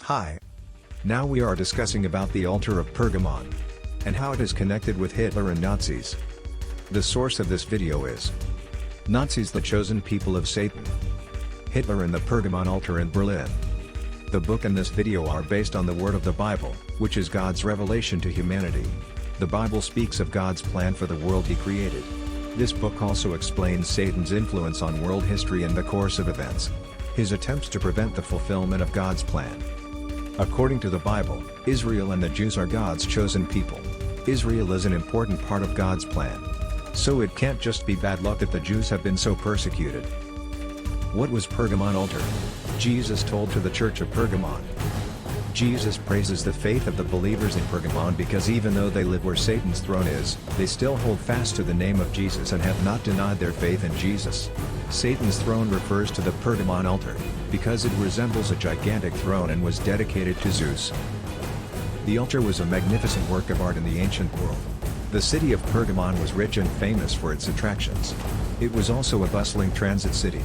Hi. Now we are discussing about the altar of Pergamon, and how it is connected with Hitler and Nazis. The source of this video is Nazis, the chosen people of Satan. Hitler and the Pergamon altar in Berlin. The book and this video are based on the word of the Bible, which is God's revelation to humanity. The Bible speaks of God's plan for the world He created. This book also explains Satan's influence on world history and the course of events. His attempts to prevent the fulfillment of God's plan. According to the Bible, Israel and the Jews are God's chosen people. Israel is an important part of God's plan. So it can't just be bad luck that the Jews have been so persecuted. What was Pergamon altar? Jesus told to the church of Pergamon. Jesus praises the faith of the believers in Pergamon because even though they live where Satan's throne is, they still hold fast to the name of Jesus and have not denied their faith in Jesus. Satan's throne refers to the Pergamon altar, because it resembles a gigantic throne and was dedicated to Zeus. The altar was a magnificent work of art in the ancient world. The city of Pergamon was rich and famous for its attractions. It was also a bustling transit city.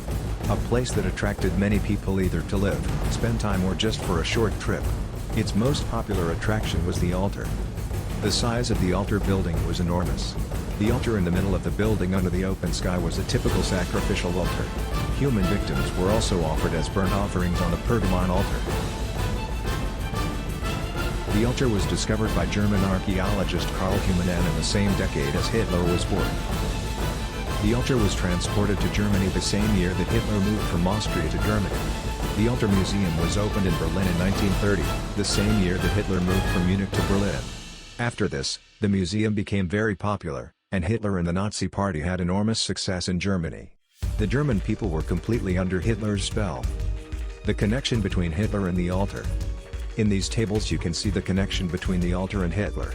A place that attracted many people either to live, spend time or just for a short trip. Its most popular attraction was the altar. The size of the altar building was enormous. The altar in the middle of the building under the open sky was a typical sacrificial altar. Human victims were also offered as burnt offerings on the Pergamon altar. The altar was discovered by German archaeologist Carl Humanan in the same decade as Hitler was born. The altar was transported to Germany the same year that Hitler moved from Austria to Germany. The Altar Museum was opened in Berlin in 1930, the same year that Hitler moved from Munich to Berlin. After this, the museum became very popular, and Hitler and the Nazi Party had enormous success in Germany. The German people were completely under Hitler's spell. The connection between Hitler and the altar. In these tables you can see the connection between the altar and Hitler.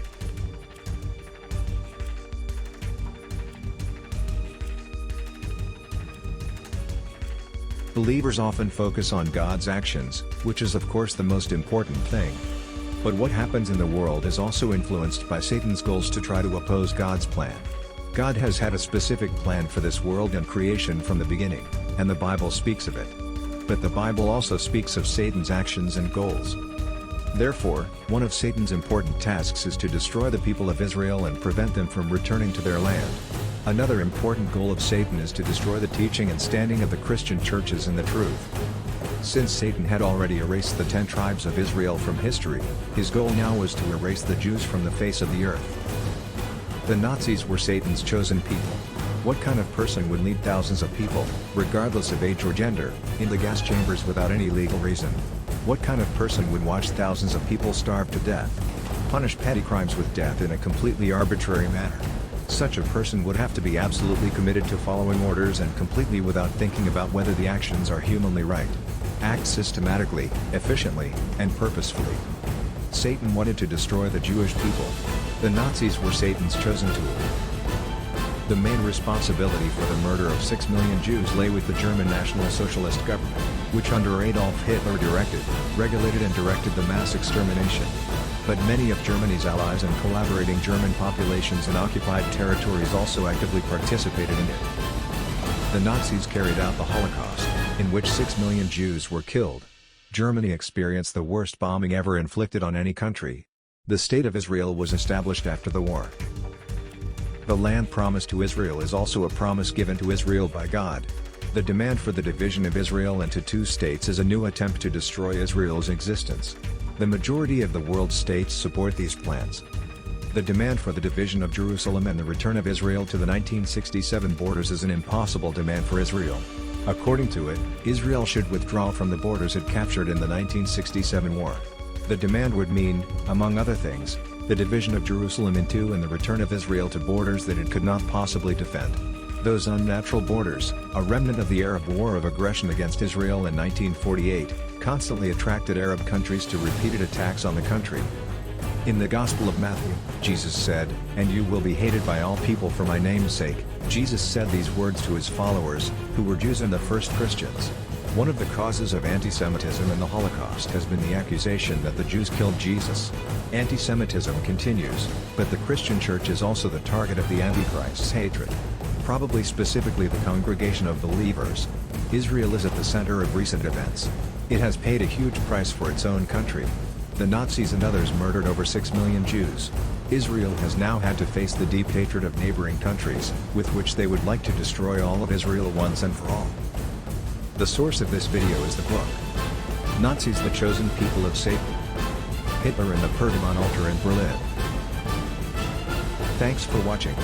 Believers often focus on God's actions, which is of course the most important thing. But what happens in the world is also influenced by Satan's goals to try to oppose God's plan. God has had a specific plan for this world and creation from the beginning, and the Bible speaks of it. But the Bible also speaks of Satan's actions and goals. Therefore, one of Satan's important tasks is to destroy the people of Israel and prevent them from returning to their land. Another important goal of Satan is to destroy the teaching and standing of the Christian churches in the truth. Since Satan had already erased the 10 tribes of Israel from history, his goal now was to erase the Jews from the face of the earth. The Nazis were Satan's chosen people. What kind of person would lead thousands of people, regardless of age or gender, into gas chambers without any legal reason? What kind of person would watch thousands of people starve to death? Punish petty crimes with death in a completely arbitrary manner? Such a person would have to be absolutely committed to following orders and completely without thinking about whether the actions are humanly right. Act systematically, efficiently, and purposefully. Satan wanted to destroy the Jewish people. The Nazis were Satan's chosen tool. The main responsibility for the murder of 6 million Jews lay with the German National Socialist government, which under Adolf Hitler directed, regulated and directed the mass extermination. But many of Germany's allies and collaborating German populations in occupied territories also actively participated in it. The Nazis carried out the Holocaust, in which 6 million Jews were killed. Germany experienced the worst bombing ever inflicted on any country. The State of Israel was established after the war. The land promised to Israel is also a promise given to Israel by God. The demand for the division of Israel into 2 states is a new attempt to destroy Israel's existence. The majority of the world's states support these plans. The demand for the division of Jerusalem and the return of Israel to the 1967 borders is an impossible demand for Israel. According to it, Israel should withdraw from the borders it captured in the 1967 war. The demand would mean, among other things, the division of Jerusalem in 2 and the return of Israel to borders that it could not possibly defend. Those unnatural borders, a remnant of the Arab War of Aggression against Israel in 1948, constantly attracted Arab countries to repeated attacks on the country. In the Gospel of Matthew, Jesus said, "And you will be hated by all people for my name's sake." Jesus said these words to his followers, who were Jews and the first Christians. One of the causes of anti-Semitism in the Holocaust has been the accusation that the Jews killed Jesus. Anti-Semitism continues, but the Christian church is also the target of the Antichrist's hatred. Probably specifically the congregation of believers. Israel is at the center of recent events. It has paid a huge price for its own country. The Nazis and others murdered over 6 million Jews. Israel has now had to face the deep hatred of neighboring countries, with which they would like to destroy all of Israel once and for all. The source of this video is the book Nazis, the Chosen People of Satan. Hitler and the Pergamon altar in Berlin. Thanks for watching.